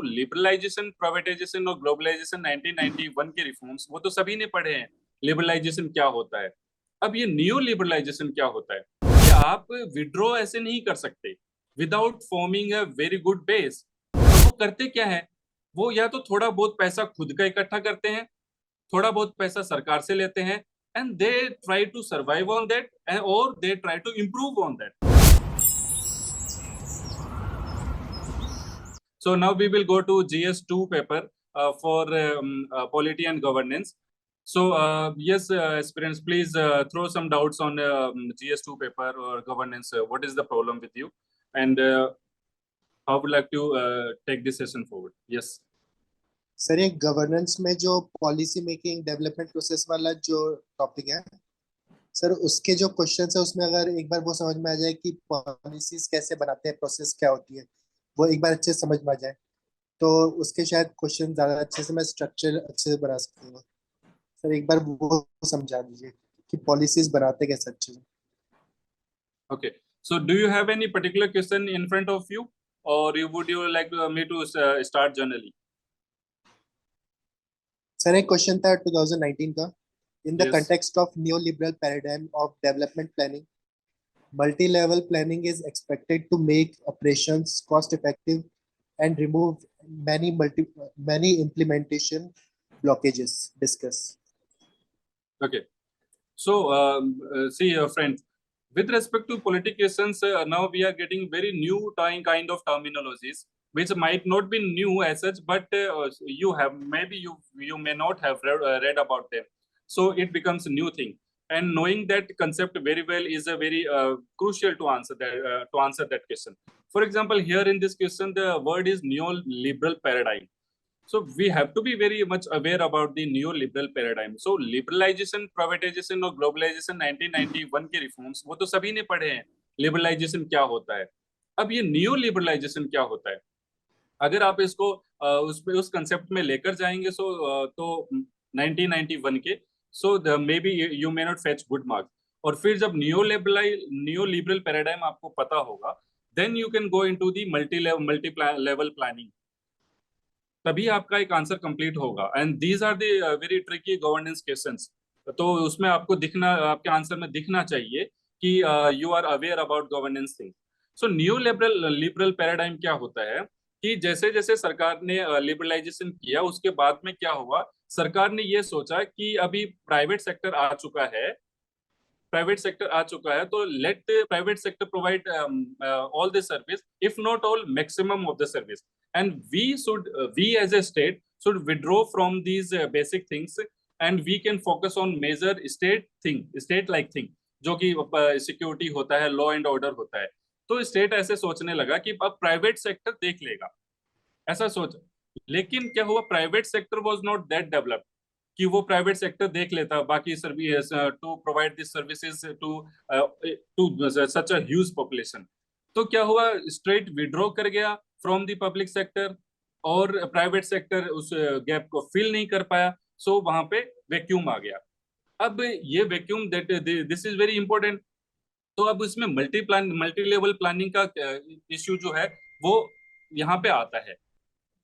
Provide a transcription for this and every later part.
Liberalisation, privatisation और globalisation 1991 के reforms वो तो सभी ने पढ़े हैं। लिबरलाइजेशन क्या होता है। अब ये नियो लिबरलाइजेशन क्या होता है कि आप विड्रॉ ऐसे नहीं कर सकते without forming a very good base. तो वो करते क्या है, वो या तो थोड़ा बहुत पैसा खुद का इकट्ठा करते हैं, थोड़ा बहुत पैसा सरकार से लेते हैं, and they try to survive on that और they try to improve on that. So now we will go to GS2 paper for polity and governance. So yes, aspirants, please throw some doubts on GS2 paper or governance. What is the problem with you, and how would you like to take this session forward? Yes. Sir ये governance में जो policy making development process वाला जो topic है sir, उसके जो questions है उसमें अगर एक बार वो समझ में आ जाए कि पॉलिसीज कैसे बनाते हैं, प्रोसेस क्या होती है, वो एक बार अच्छे से समझ में आ जाए तो उसके शायद क्वेश्चन ज्यादा अच्छे से मैं स्ट्रक्चर अच्छे से बना सकूंगा। सर एक बार वो समझा दीजिए कि पॉलिसीज बनाते कैसे अच्छे से। Okay. So do you have any particular question in front of you, or would you like me to start generally? Sir एक क्वेश्चन था 2019 का, in the Yes. Context of neoliberal paradigm of development planning, multi-level planning is expected to make operations cost effective and remove many implementation blockages. Discuss. Okay. So see, friends, with respect to politicians, now we are getting very new kind of terminologies, which might not be new as such, but you have maybe you may not have read about them. So it becomes a new thing, and knowing that concept very well is a very crucial to answer that question. For example, here in this question, the word is neoliberal paradigm. So we have to be very much aware about the neoliberal paradigm. So liberalization, privatization और globalization 1991 के reforms वो तो सभी ने पढ़े हैं। Liberalisation क्या होता है। अब ये नियो लिबरलाइजेशन क्या होता है, अगर आप इसको उस कंसेप्ट में लेकर जाएंगे तो 1991 के, so may be you may not fetch good marks. और फिर जब नियो लिबरल पैराडाइम आपको पता होगा, then you can go into the multi level planning, तभी आपका एक आंसर कंप्लीट होगा। And these are the very tricky governance questions. तो उसमें आपको दिखना, आपके आंसर में दिखना चाहिए कि you are aware about governance thing. So new liberal paradigm क्या होता है कि जैसे जैसे सरकार ने लिबरलाइजेशन किया, उसके बाद में क्या हुआ, सरकार ने ये सोचा कि अभी प्राइवेट सेक्टर आ चुका है, तो let private sector provide all the service, if not all, maximum of the service, and we as a state should withdraw from these basic things, and we can focus on major state like thing, जो कि security होता है, law and order होता है। तो state ऐसे सोचने लगा कि अब प्राइवेट सेक्टर देख लेगा, ऐसा सोच। लेकिन क्या हुआ, private sector was not that developed कि वो प्राइवेट सेक्टर देख लेता बाकी service to provide this services to such a huge population. तो क्या हुआ, स्ट्रेट विड्रॉ कर गया फ्रॉम द पब्लिक सेक्टर, और प्राइवेट सेक्टर उस गैप को फिल नहीं कर पाया। सो वहां पे वैक्यूम आ गया। अब ये vacuum this is very important. तो अब इसमें मल्टी लेवल प्लानिंग का इश्यू जो है वो यहाँ पे आता है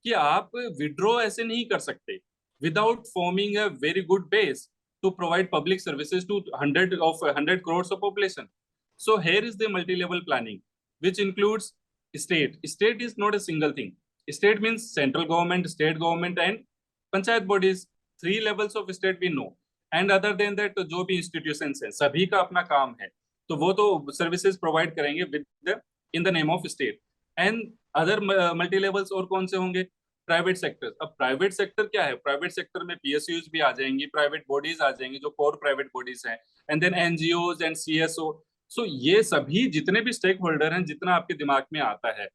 कि आप विड्रॉ ऐसे नहीं कर सकते without forming a very good base to provide public services to 100 crores of population. So here is the multi-level planning, which includes state. State is not a single thing. State means central government, state government, and panchayat bodies. 3 levels of state we know. And other than that, जो भी institutions हैं, सभी का अपना काम है, तो वो तो सर्विसेज प्रोवाइड करेंगे in the name of state. And other multi levels और कौन से होंगे, प्राइवेट सेक्टर। अब प्राइवेट सेक्टर क्या है, प्राइवेट सेक्टर में पीएसयूज भी आ जाएंगी, प्राइवेट बॉडीज आ जाएंगी जो कोर प्राइवेट बॉडीज हैं, and then NGOs and CSO. So ये सभी जितने भी स्टेक होल्डर हैं, जितना आपके दिमाग में आता है,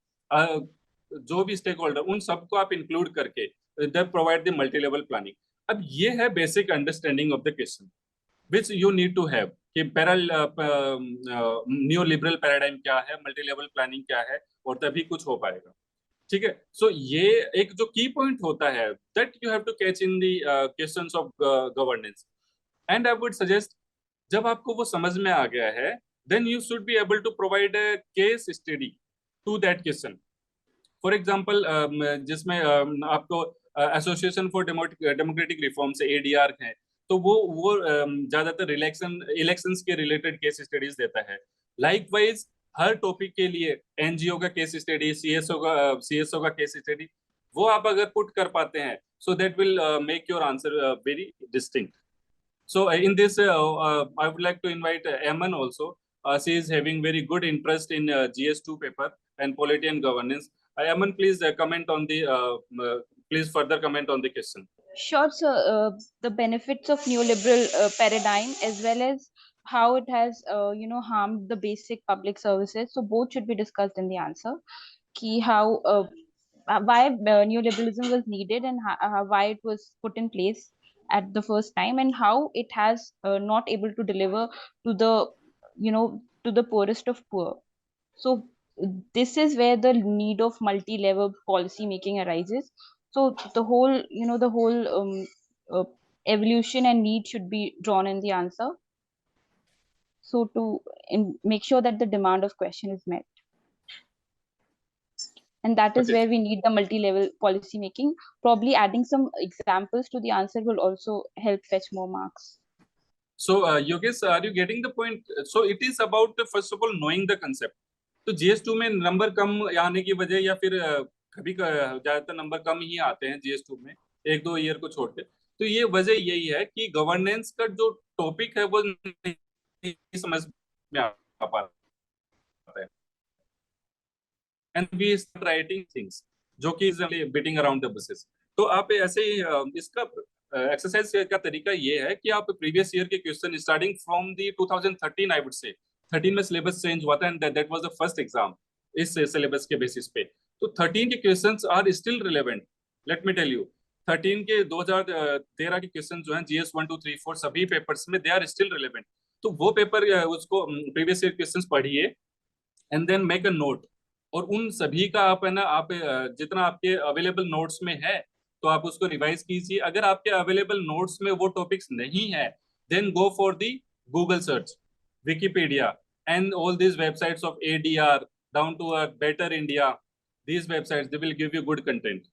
जो भी स्टेक होल्डर, उन सबको आप इंक्लूड करके दे provide the multi level planning. अब ये है basic understanding of the question which you need to have कि न्यू लिबरल पैराडाइम क्या है, मल्टी लेवल प्लानिंग क्या है, और तभी कुछ हो पाएगा। ठीक है। सो ये एक जो की पॉइंट होता है that you have to catch in the questions of governance. And I would suggest, जब आपको वो समझ में आ गया है, then you should be able to provide a case study to that question. For example जिसमें आपको association for democratic reforms ADR है, तो वो ज्यादातर इलेक्शंस के रिलेटेड केस स्टडीज देता है। लाइकवाइज हर टॉपिक के लिए एनजीओ का केस स्टडी, सीएसओ का केस स्टडी, वो आप अगर पुट कर पाते हैं, so that will make your answer very distinct. So in this, I would like to invite Eman also. She is having very good interest in GS2 paper and polity and governance. Eman, please comment on the, please further comment on the question. Sure, sir. The benefits of neoliberal paradigm, as well as how it has, harmed the basic public services. So both should be discussed in the answer. Ki how why neoliberalism was needed, and why it was put in place at the first time, and how it has not able to deliver to the, to the poorest of poor. So this is where the need of multi-level policy making arises. So the whole uh, evolution and need should be drawn in the answer, so to make sure that the demand of question is met. And that is Okay. where we need the multi-level policy making. Probably adding some examples to the answer will also help fetch more marks. So Yogesh, are you getting the point? So it is about first of all knowing the concept. तो GS2 में number कम आने की वजह, या फिर कभी ज्यादातर number कम ही आते हैं GS2 में, एक दो ईयर को छोड़ के, तो ये वजह यही है कि गवर्नेंस का जो टॉपिक है वो नहीं समझ में आ पाता है, and we start writing things जो कि बीटिंग अराउंड द बसेस। तो आप ऐसे ही इसका एक्सरसाइज का तरीका ये है कि आप प्रीवियस ईयर के question starting from the 2013, I would say 13 में सिलेबस चेंज हुआ था, and that was the first exam इस सिलेबस के बेसिस पे। तो 13 के questions are still relevant. Let me tell you, 13 के 2013 के क्वेश्चन जो हैं GS 1 2 3 4 सभी पेपर्स में, दे आर स्टिल रिलेवेंट। तो वो पेपर उसको प्रीवियस ईयर क्वेश्चंस पढ़िए and then make a note, और उन सभी का आप है ना, आप जितना आपके अवेलेबल नोट्स में है तो आप उसको रिवाइज कीजिए। अगर आपके अवेलेबल नोट्स में वो टॉपिक्स नहीं है, then go for the Google search, Wikipedia and all these websites of ADR down to a Better India. These websites, they will give you good content.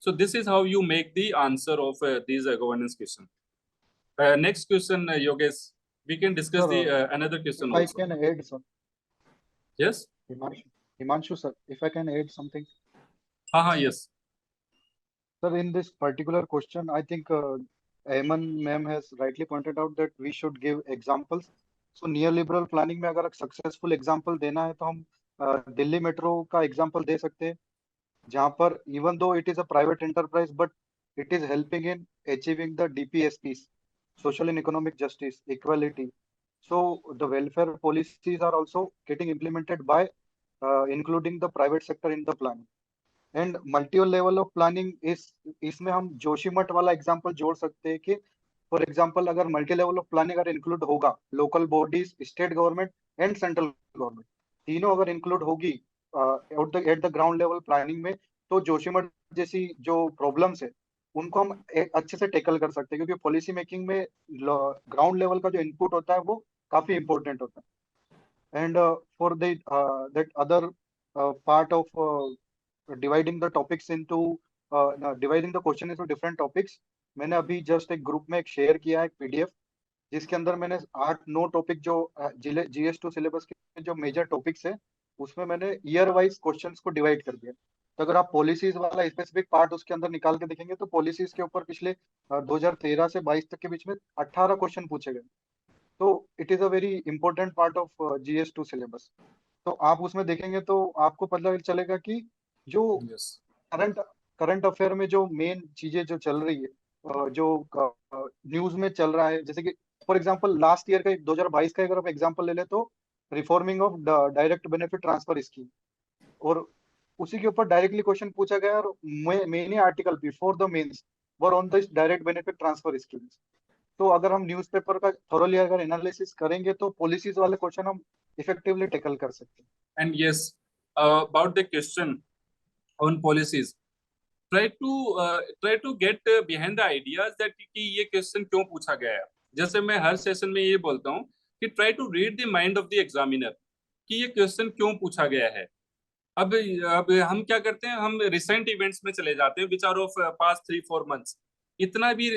So this is how you make the answer of these governance question. Next question, Yogesh, we can discuss Sir, the another question if I also. can add, sir. Yes. Himanshu, sir, if I can add something. Yes. Sir, in this particular question, I think Ayman ma'am has rightly pointed out that we should give examples. So neoliberal planning में अगर एक successful example देना है तो हम Delhi metro का example दे सकते हैं, जहाँ पर even though it is a private enterprise, but it is helping in achieving the DPSPs, social and economic justice, equality. So the welfare policies are also getting implemented by including the private sector in the planning. And multi level of planning इसमें हम जोशीमठ वाला example जोड़ सकते हैं कि for example अगर multi level of planning अगर include होगा, local bodies, state government and central government तीनों अगर इंक्लूड होगी at the ground level planning में, तो जोशीमठ जैसी जो प्रॉब्लम्स है उनको हम अच्छे से टैकल कर सकते हैं, क्योंकि पॉलिसी मेकिंग में ग्राउंड लेवल का जो इनपुट होता है वो काफी इंपॉर्टेंट होता है। And for that other part of dividing the topics into dividing the question into different topics, मैंने अभी जस्ट एक ग्रुप में एक शेयर किया है एक PDF, जिसके अंदर मैंने 8-9 टॉपिक जो GS2 सिलेबस के जो मेजर टॉपिक्स है उसमें मैंने ईयर वाइज क्वेश्चंस को डिवाइड कर दिया। तो अगर आप पॉलिसीज वाला स्पेसिफिक पार्ट उसके अंदर निकाल के देखेंगे तो पॉलिसीज के ऊपर पिछले 2013 से 22 तक के बीच में 18 क्वेश्चन पूछे गए। तो it is a very important part of GS2 syllabus. तो आप उसमें देखेंगे तो आपको पता चलेगा कि जो करंट अफेयर में जो मेन चीजें जो चल रही है, जो न्यूज में चल रहा है, जैसे कि फॉर एग्जांपल लास्ट ईयर का 2022 का अगर आप एग्जांपल ले ले तो reforming of direct benefit transfer scheme, और उसी के ऊपर डायरेक्टली क्वेश्चन पूछा गया, और many article before the mains were on this direct benefit transfer schemes. तो अगर हम न्यूज़पेपर का थोरली अगर एनालिसिस करेंगे तो पॉलिसीज वाले क्वेश्चन हम इफेक्टिवली टैकल कर सकते हैं। And yes, about the question on policies, try to get behind the ideas that कि ये क्वेश्चन क्यों पूछा गया है। जैसे मैं हर सेशन में ये बोलता हूँ कि try to read the mind of the examiner, कि ये क्वेश्चन क्यों पूछा गया है। अब हम क्या करते हैं, हम रिसेंट इवेंट्स में चले जाते हैं, which are of past 3-4 months. इतना भी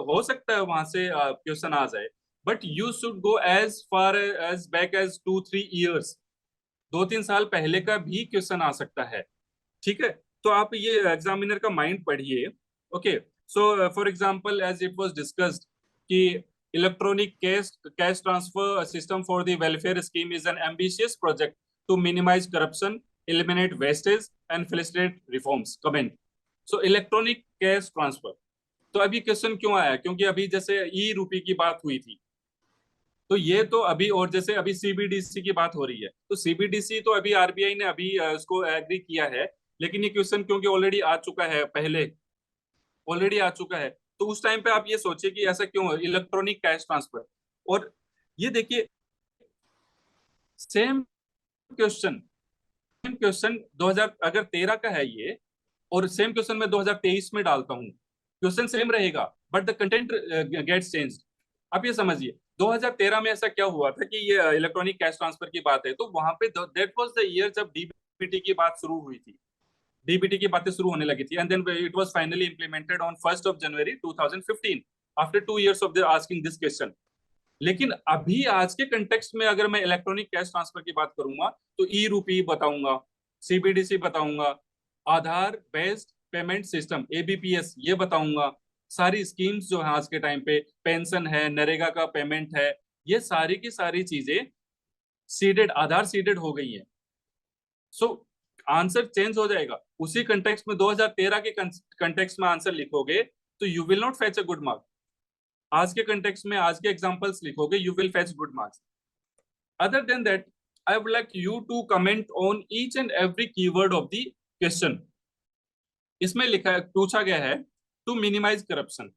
हो सकता है वहां से क्वेश्चन आ जाए, but you should go as far as back as 2-3 years, 2-3 साल पहले का भी क्वेश्चन आ सकता है। ठीक है, तो आप ये एग्जामिनर का माइंड पढ़िए। Okay, so for example as it was discussed कि electronic cash transfer system for the welfare scheme is an ambitious project to minimize corruption, eliminate wastage and facilitate reforms. Comment. So electronic cash transfer. तो अभी question क्यों आया, क्योंकि अभी जैसे ई रूपी की बात हुई थी, तो ये तो अभी, और जैसे अभी सीबीडीसी की बात हो रही है, तो सीबीडीसी तो अभी आरबीआई ने अभी उसको एग्री किया है, लेकिन ये क्वेश्चन क्योंकि ऑलरेडी आ चुका है, पहले ऑलरेडी आ चुका है, तो उस टाइम पे आप ये सोचिए कि ऐसा क्यों है इलेक्ट्रॉनिक कैश ट्रांसफर। और ये देखिए सेम क्वेश्चन 2013 का है ये, और सेम क्वेश्चन मैं 2023 में डालता हूँ, क्वेश्चन सेम रहेगा, but the content gets changed. आप ये समझिए 2013 में ऐसा क्या हुआ था कि ये इलेक्ट्रॉनिक कैश ट्रांसफर की बात है, तो वहां पे दैट वाज द ईयर जब डीबीटी की बात शुरू हुई थी, डीबीटी की बातें शुरू होने लगी थी, and then it was finally implemented on 1st of January 2015 after 2 years of asking this question. लेकिन अभी आज के कंटेक्स्ट में अगर मैं इलेक्ट्रॉनिक कैश ट्रांसफर की बात करूंगा, तो ई रूपी बताऊंगा, सीबीडीसी बताऊंगा, आधार बेस्ड पेमेंट सिस्टम एबीपीएस ये बताऊंगा, सारी स्कीम्स जो है आज के टाइम पे, पेंशन है, नरेगा का पेमेंट है, ये सारी की सारी चीजें सीडेड, आधार सीडेड हो गई है। सो आंसर चेंज हो जाएगा। उसी कंटेक्स्ट में 2013 के कंटेक्स्ट में आंसर लिखोगे तो you will not fetch a good mark. आज के कंटेक्स्ट में आज के एग्जांपल्स लिखोगे, you will fetch good marks. Other than that, I would like you to comment on each and every keyword of the question. इसमें लिखा पूछा गया है to minimize corruption,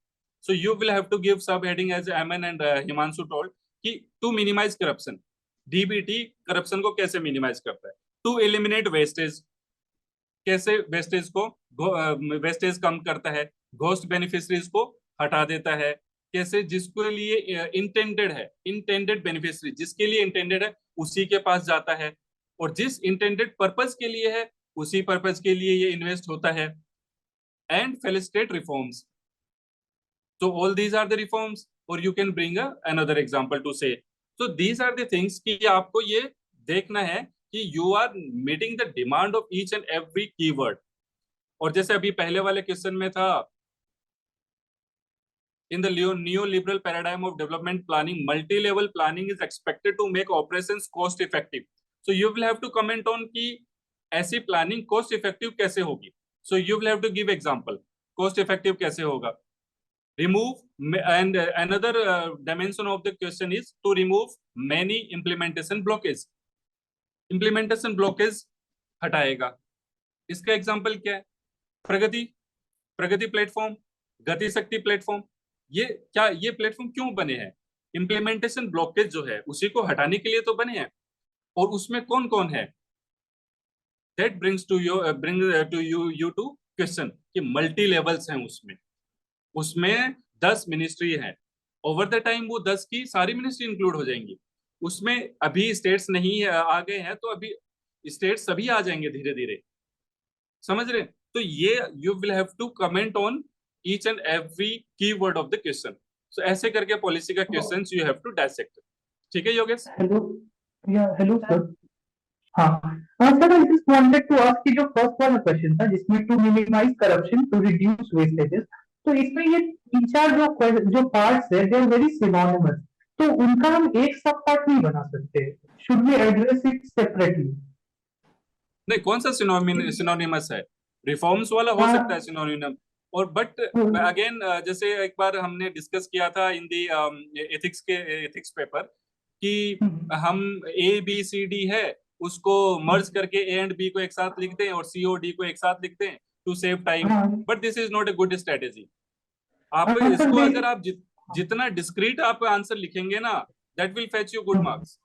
so you will have to give sub heading as MN and Himanshu told कि to minimize corruption, DBT corruption को कैसे minimise करता है। टू एलिमिनेट वेस्टेज, कैसे वेस्टेज को वेस्टेज कम करता है, घोस्ट बेनिफिशरीज को हटा देता है, कैसे जिसके लिए इंटेंडेड है, इंटेंडेड बेनिफिशरी जिसके लिए इंटेंडेड है उसी के पास जाता है, और जिस इंटेंडेड पर्पस के लिए है उसी पर्पस के लिए ये इन्वेस्ट होता है। And felicitate reforms, so all these are the reforms, or you can bring another example to say, so these are the things कि आपको ये देखना है कि you are meeting the demand of each and every keyword। और जैसे अभी पहले वाले क्वेश्चन में था, in the neoliberal paradigm of development planning, multi-level planning is expected to make operations cost effective, so you will have to comment on कि ऐसी planning cost effective कैसे होगी। so you will have to give example, cost effective कैसे होगा। remove, and another dimension of the question is to remove many implementation blockage, implementation blockage हटाएगा। इसका example क्या है, प्रगति platform, गति शक्ति प्लेटफॉर्म, ये क्या, ये प्लेटफॉर्म क्यों बने हैं, इंप्लीमेंटेशन ब्लॉकेज जो है उसी को हटाने के लिए तो बने हैं। और उसमें कौन कौन है, that brings to you to question कि मल्टी लेवल्स हैं उसमें 10 मिनिस्ट्री है, ओवर द टाइम वो 10 की सारी मिनिस्ट्री इंक्लूड हो जाएंगी। उसमें अभी स्टेट्स नहीं आ गए हैं, तो अभी स्टेट्स सभी आ जाएंगे धीरे धीरे, समझ रहे। तो ये you will have to comment on each and every keyword of the question. So ऐसे करके पॉलिसी का questions you have to dissect. ठीक है Yogesh? Hello, yeah hello sir. हाँ sir, I just wanted to ask कि जो फर्स्ट वाला question था जिसमें to minimize corruption to reduce wastages, तो इसमें ये तीन चार जो पार्ट्स है दे आर वेरी सिनोनिमस, तो उनका हम एक सब पार्ट नहीं बना सकते, should we address it separately? नहीं, कौन सा सिनोनिमस है, रिफॉर्म्स वाला हो सकता है सिनोनिमस, और बट अगेन जैसे एक बार हमने डिस्कस किया था इन दी एथिक्स पेपर कि हम ABCD है उसको मर्ज करके A एंड B को एक साथ लिखते हैं और C और D को एक साथ लिखते हैं to save time, but this is not a good strategy. आप इसको अगर आप जितना डिस्क्रीट आप आंसर लिखेंगे ना, that will fetch you good marks.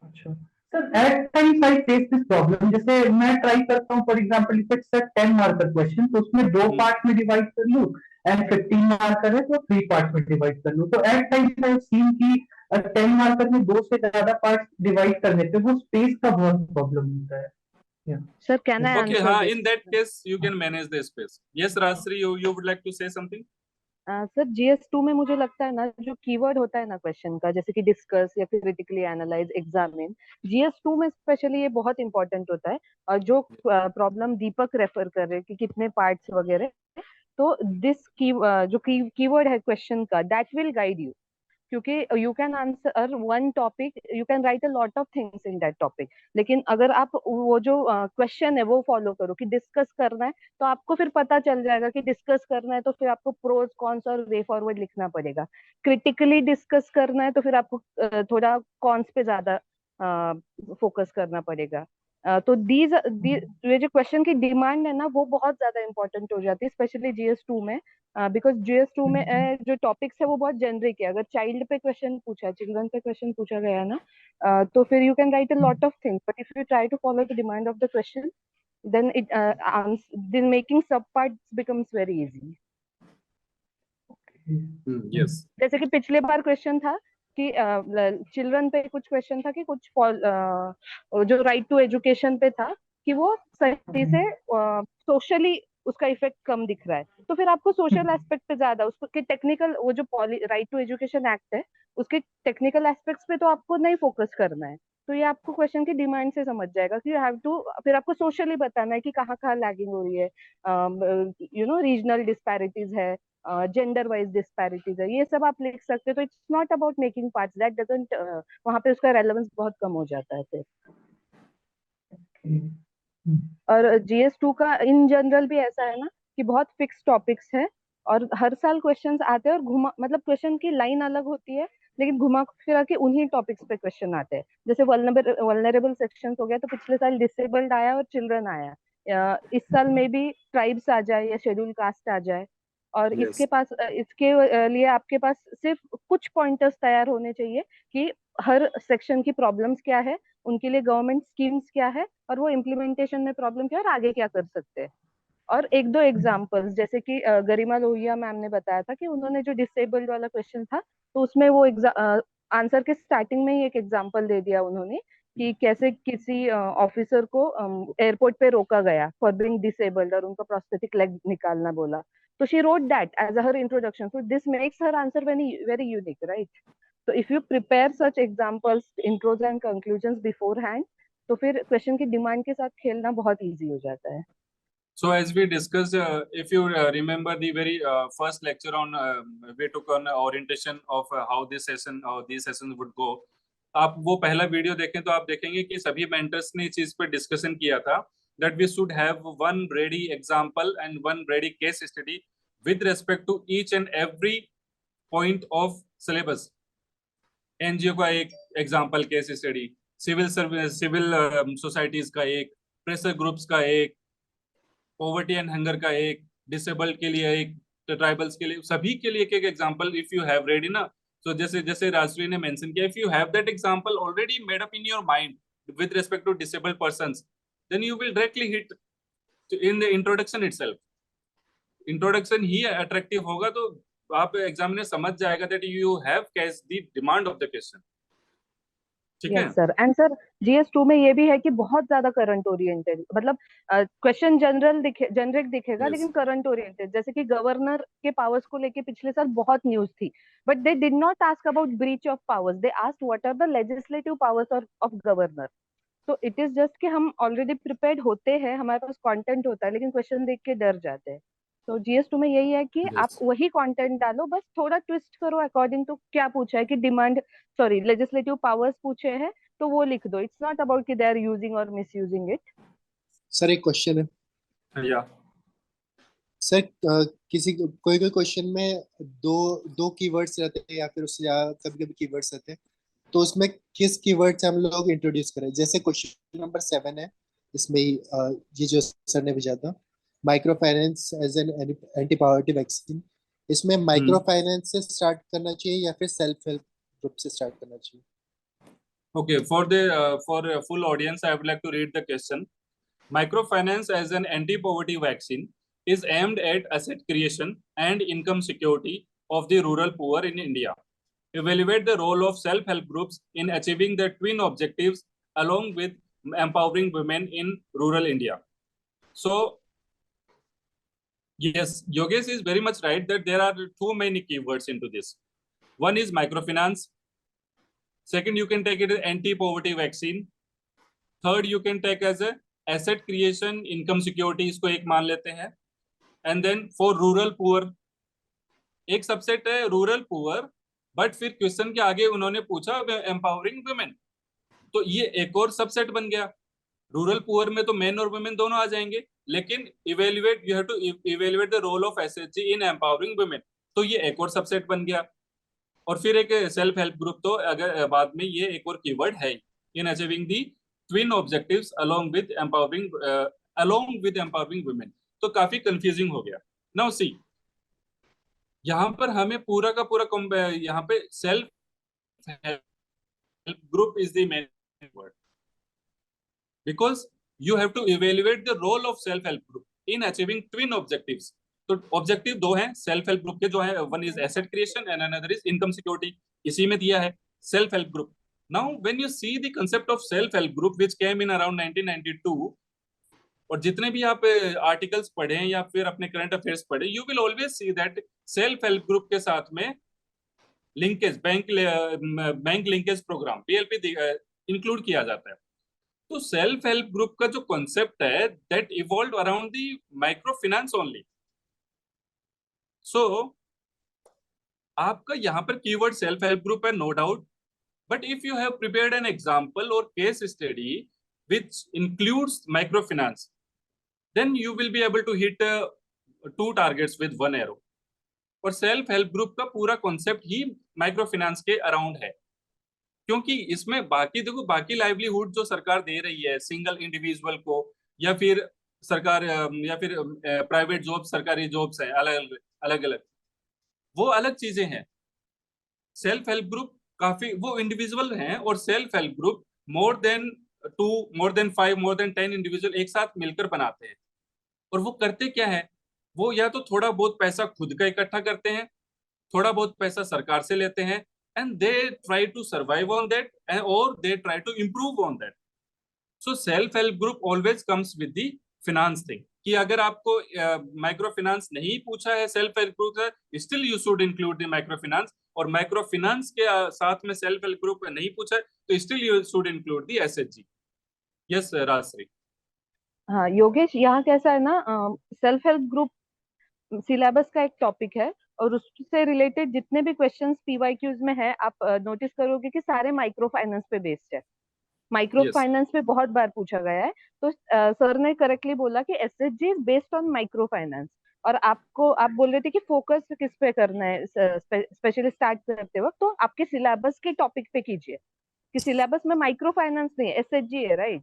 अच्छा sir, at times I face this problem, जैसे मैं ट्राई करता हूँ for example if it's a 10 marker question तो उसमें दो पार्ट में डिवाइड कर लूं, एंड 15 मार्कर है तो 3 पार्ट में डिवाइड कर लूं, तो at times I have seen कि 10 मार्कर में 2 से ज्यादा पार्ट डिवाइड करने पे वो स्पेस का बहुत प्रॉब्लम होता है। Sir, can I Okay, answer this? in that case, you can manage the space. Yes, Rajश्री, you would like to say something? Sir GS2 में मुझे लगता है ना, जो कीवर्ड होता है ना क्वेश्चन का, जैसे कि डिस्कस या फिर क्रिटिकली एनालाइज, एग्जामिन, GS2 में स्पेशली ये बहुत इंपॉर्टेंट होता है। और जो प्रॉब्लम दीपक रेफर कर रहे हैं कि कितने पार्ट्स वगैरह, तो दिस जो कीवर्ड है क्वेश्चन का, दैट विल गाइड यू, क्योंकि you can answer one topic, you can write a lot of things in that topic, लेकिन अगर आप वो जो क्वेश्चन है वो फॉलो करो कि डिस्कस करना है, तो आपको फिर पता चल जाएगा कि डिस्कस करना है तो फिर आपको प्रोज कॉन्स और वे फॉरवर्ड लिखना पड़ेगा। क्रिटिकली डिस्कस करना है तो फिर आपको थोड़ा कॉन्स पे ज्यादा फोकस करना पड़ेगा। तो ये जो क्वेश्चन की डिमांड है ना, वो बहुत ज्यादा इंपॉर्टेंट हो जाती है, स्पेशली GS2 में, बिकॉज GS2 में जो टॉपिक्स है वो बहुत जेनरिक है। अगर चाइल्ड पे क्वेश्चन पूछा, चिल्ड्रन पे क्वेश्चन पूछा गया है ना, तो फिर you can write a lot of things, but if you try to follow the demand of the question, then making sub parts becomes very easy. Yes. जैसे कि पिछले बार क्वेश्चन था कि चिल्ड्रन पे कुछ क्वेश्चन था कि कुछ जो राइट टू एजुकेशन पे था कि वो सही से सोशली उसका इफेक्ट कम दिख रहा है, तो फिर आपको सोशल एस्पेक्ट पे ज्यादा, उसके टेक्निकल, वो जो राइट टू एजुकेशन एक्ट है उसके टेक्निकल एस्पेक्ट्स पे तो आपको नहीं फोकस करना है। तो ये आपको क्वेश्चन की डिमांड से समझ जाएगा कि यू हैव टू, फिर आपको सोशली बताना है कि कहाँ कहाँ लैगिंग हो रही है, रीजनल डिस्पैरिटीज है, जेंडर वाइज डिस्पैरिटीज है, ये सब आप लिख सकते हो। तो it's not about making parts, that doesn't, वहां पे उसका रेलेवेंस बहुत कम हो जाता है फिर। और GS2 का इन जनरल भी ऐसा है ना कि बहुत फिक्स टॉपिक्स है और हर साल क्वेश्चंस आते हैं और घुमा, मतलब क्वेश्चन की लाइन अलग होती है लेकिन घुमा फिरा के उन्हीं टॉपिक्स पे क्वेश्चन आते हैं। जैसे वल्नरेबल सेक्शंस हो गया, तो पिछले साल डिसेबल्ड आया और चिल्ड्रन आया, इस साल में भी ट्राइब्स आ जाए या शेड्यूल कास्ट आ जाए, और Yes. इसके लिए आपके पास सिर्फ कुछ पॉइंटर्स तैयार होने चाहिए कि हर सेक्शन की प्रॉब्लम्स क्या है, उनके लिए गवर्नमेंट स्कीम्स क्या है, और वो इम्प्लीमेंटेशन में प्रॉब्लम क्या है और आगे क्या कर सकते हैं। और एक दो एग्जांपल्स, जैसे कि गरिमा लोहिया मैम ने बताया था कि उन्होंने जो डिसेबल्ड वाला क्वेश्चन था, तो उसमें वो आंसर के स्टार्टिंग में ही एक एग्जांपल दे दिया उन्होंने कि कैसे किसी ऑफिसर को एयरपोर्ट पे रोका गया फॉर बीइंग डिसेबल्ड और उनको प्रोस्थेटिक लेग निकालना बोला। So she wrote that as her introduction. So this makes her answer very, very unique, right? So if you prepare such examples, intros and conclusions beforehand, तो फिर question की demand के साथ खेलना बहुत इजी हो जाता है। So as we discussed, if you remember the very first lecture on, we took on orientation of how this session or these sessions would go. आप वो पहला वीडियो देखें तो आप देखेंगे कि सभी मेंटर्स ने इस चीज पर डिस्कशन किया था that we should have one ready example and one ready case study with respect to each and every point of syllabus. NGO का एक example case study, civil societies का एक, प्रेशर ग्रुप्स का एक, पॉवर्टी एंड हंगर का एक, disabled के लिए एक, ट्राइबल्स के लिए, सभी के लिए एक example if you have ready ना। सो जैसे जैसे राजश्री ने मेंशन किया, if you have that example already made up in your mind with respect to disabled persons, then you will directly hit in the introduction itself. Introduction ही attractive होगा तो आप examiner समझ जाएगा that you have catch the demand of the question. ठीक है yes sir. And sir GS2 में ये भी है कि बहुत ज्यादा करंट ओरिएंटेड, मतलब क्वेश्चन जेनरिक दिखेगा Yes. लेकिन करंट ओरिएंटेड। जैसे कि गवर्नर के पावर्स को लेके पिछले साल बहुत न्यूज थी, but they did not ask about breach of powers, they asked what are the legislative powers of governor. तो इट इज जस्ट कि हम ऑलरेडी प्रिपेयर्ड होते हैं, हमारे पास कंटेंट होता है, लेकिन क्वेश्चन देख के डर जाते हैं। तो GS2 में यही है कि आप Yes. वही कंटेंट डालो, बस थोड़ा ट्विस्ट करो अकॉर्डिंग टू क्या पूछा है कि लेजिस्लेटिव पावर्स पूछे हैं तो वो लिख दो। इट्स नॉट अबाउट कि दे आर यूजिंग और मिस यूजिंग इट। सर एक क्वेश्चन है या सर, किसी कोई कोई क्वेश्चन में दो कीवर्ड्स रहते हैं या फिर उससे ज्यादा कभी कभी कीवर्ड्स रहते हैं, तो उसमें किस कीवर्ड से हम लोग इंट्रोड्यूस करें? जैसे क्वेश्चन नंबर 7 है, इसमें ही ये जो सर ने भेजा था, micro finance as an anti poverty vaccine, इसमें माइक्रो फाइनेंस से स्टार्ट करना चाहिए या फिर सेल्फ हेल्प ग्रुप से स्टार्ट करना चाहिए? Okay, for a full audience, I would like to read the question. Microfinance as an anti-poverty vaccine is aimed at asset creation and income security of the rural poor in India. Evaluate the role of self-help groups in achieving the twin objectives along with empowering women in rural India. So yes, Yogesh is very much right that there are too many keywords into this. One is microfinance. Second, you can take it as anti-poverty vaccine. Third, you can take as a asset creation, income security, इसको एक मान लेते हैं. And then for rural poor, एक subset है rural poor, but फिर question के आगे उन्होंने पूछा एम्पावरिंग वुमेन, तो ये एक और सबसेट बन गया. रूरल पुअर में तो मेन और वुमेन दोनों आ जाएंगे, लेकिन evaluate you have to evaluate the role of SHG in empowering women, तो ये एक और सबसेट बन गया. और फिर एक सेल्फ हेल्प ग्रुप, तो अगर बाद में ये एक और कीवर्ड है in achieving the twin objectives along with empowering women. तो काफी कंफ्यूजिंग हो गया. नाउ सी, यहाँ पर हमें पूरा का पूरा यहाँ पे self help group is the main word, because you have to evaluate the role of self help group in achieving twin objectives. तो ऑब्जेक्टिव दो हैं सेल्फ हेल्प ग्रुप के, जो है one is asset creation and another is income security. इसी में दिया है self help group. Now when you see the concept of self help group which came in around 1992, और जितने भी आप आर्टिकल्स पढ़े या फिर अपने करंट अफेयर्स पढ़े, you will always see that self help group के साथ में linkage bank linkage program PLP include किया जाता है. तो सेल्फ हेल्प ग्रुप का जो कॉन्सेप्ट है that evolve around the micro finance only. So आपका यहाँ पर कीवर्ड सेल्फ हेल्प ग्रुप है, no doubt, but if you have prepared an example और case study which includes microfinance, then you will be able to hit 2 targets with 1 arrow. और self help group का पूरा concept ही micro finance के around है, क्योंकि इसमें बाकी देखो बाकी लाइवलीहुड जो सरकार दे रही है सिंगल इंडिविजुअल को, या फिर सरकार या फिर प्राइवेट जॉब, सरकारी जॉब्स हैं अलग अलग, वो अलग चीजें हैं. सेल्फ हेल्प ग्रुप काफी वो इंडिविजुअल हैं, और self help group more than 2, more than 5, more than 10 individual एक साथ मिलकर बनाते हैं. और वो करते क्या है, वो या तो थोड़ा बहुत पैसा खुद का इकट्ठा करते हैं, थोड़ा बहुत पैसा सरकार से लेते हैं, and they try to survive on that और they try to improve on that. So self help group always comes with the finance thing, कि अगर आपको माइक्रो फाइनेंस नहीं पूछा है सेल्फ हेल्प ग्रुप से, still you should include the micro finance. और micro finance के साथ में सेल्फ हेल्प ग्रुप नहीं पूछा है, तो still you should include the SHG. Yes Rajshri. हाँ योगेश, यहाँ कैसा है ना, सेल्फ हेल्प ग्रुप सिलेबस का एक टॉपिक है, और उससे रिलेटेड जितने भी क्वेश्चंस PYQs में है, आप नोटिस करोगे कि सारे माइक्रो फाइनेंस पे बेस्ड है. Micro Yes. फाइनेंस पे बहुत बार पूछा गया है. तो सर ने करेक्टली बोला कि SHG is based on micro finance. और आप बोल रहे थे कि फोकस किस पे करना है स्पेशली स्टार्ट करते वक्त, तो आपके सिलेबस के टॉपिक पे कीजिए कि सिलेबस में माइक्रो फाइनेंस नहीं है, एसएचजी है, right.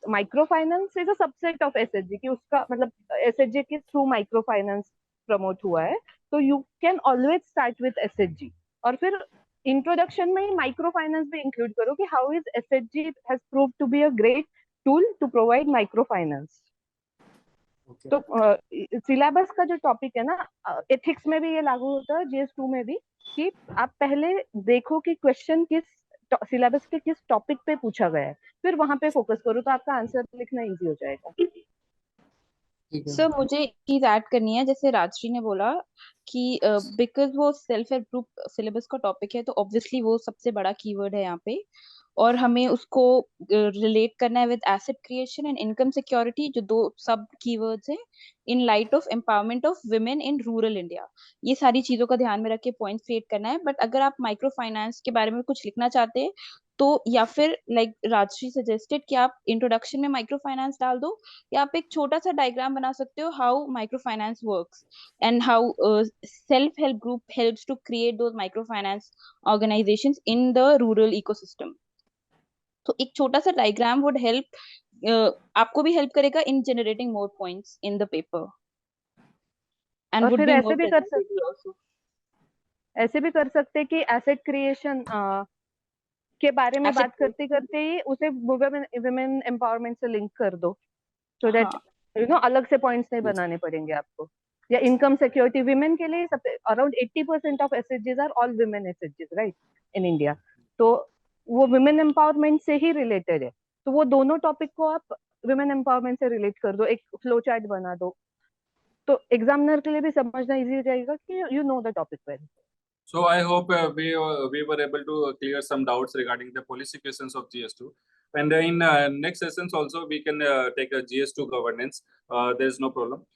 Micro finance is a subset of SHG, कि उसका मतलब एसएचजी के थ्रू माइक्रो फाइनेंस प्रमोट हुआ है. तो you can always start with SHG, और फिर इंट्रोडक्शन में ही माइक्रो फाइनेंस भी इंक्लूड करो कि how is SHG has proved to be a great tool to provide micro finance. Okay. तो सिलेबस का जो टॉपिक है ना, एथिक्स में भी ये लागू होता है, GS2 में भी, कि आप पहले देखो कि क्वेश्चन किस सिलेबस के किस टॉपिक पे पूछा गया है, फिर वहां पे फोकस करो, तो आपका आंसर लिखना इजी हो जाएगा. ठीक है. सर मुझे एक चीज ऐड करनी है, जैसे राजश्री ने बोला कि बिकॉज वो सेल्फ हेल्प ग्रुप सिलेबस का टॉपिक है, तो ऑब्वियसली वो सबसे बड़ा कीवर्ड है यहाँ पे, और हमें उसको रिलेट करना है with asset creation and income security, जो 2 सब कीवर्ड्स हैं, in light of empowerment of women in rural India. ये सारी चीजों का ध्यान में रख के पॉइंट क्रिएट करना है. बट अगर आप माइक्रो फाइनेंस के बारे में कुछ लिखना चाहते हैं, तो या फिर लाइक राजश्री सजेस्टेड कि आप इंट्रोडक्शन में माइक्रो फाइनेंस डाल दो, या आप एक छोटा सा डायग्राम बना सकते हो how micro finance works and how self help group helps to create those micro finance organisations in the rural ecosystem. तो एक छोटा सा डायग्राम वुड हेल्प, आपको भी हेल्प करेगा इन generating more points in the paper, and और would फिर B ऐसे मोर भी कर प्रेजेंटेबल आल्सो. ऐसे भी कर सकते हैं कि एसेट क्रिएशन के बारे में Asset बात करते करते ही उसे वुमेन एम्पावरमेंट से लिंक कर दो, सो दैट हाँ. अलग से पॉइंट्स नहीं बनाने पड़ेंगे आपको. या इनकम सिक्योरिटी विमेन के लिए सब around 80% of एसएचजीज are all women एसएचजीज, right, in India. तो वो विमेन एम्पावरमेंट से ही रिलेटेड है, तो तो वो दोनों टॉपिक को आप women empowerment से relate कर दो, एक फ्लो चार्ट बना दो, तो एग्जामिनर के लिए भी समझना इजी हो जाएगा कि you know the topic well. So I hope we were able to clear some doubts regarding the policy questions of GS2. And in next sessions also we can take a GS2 governance. There is no problem.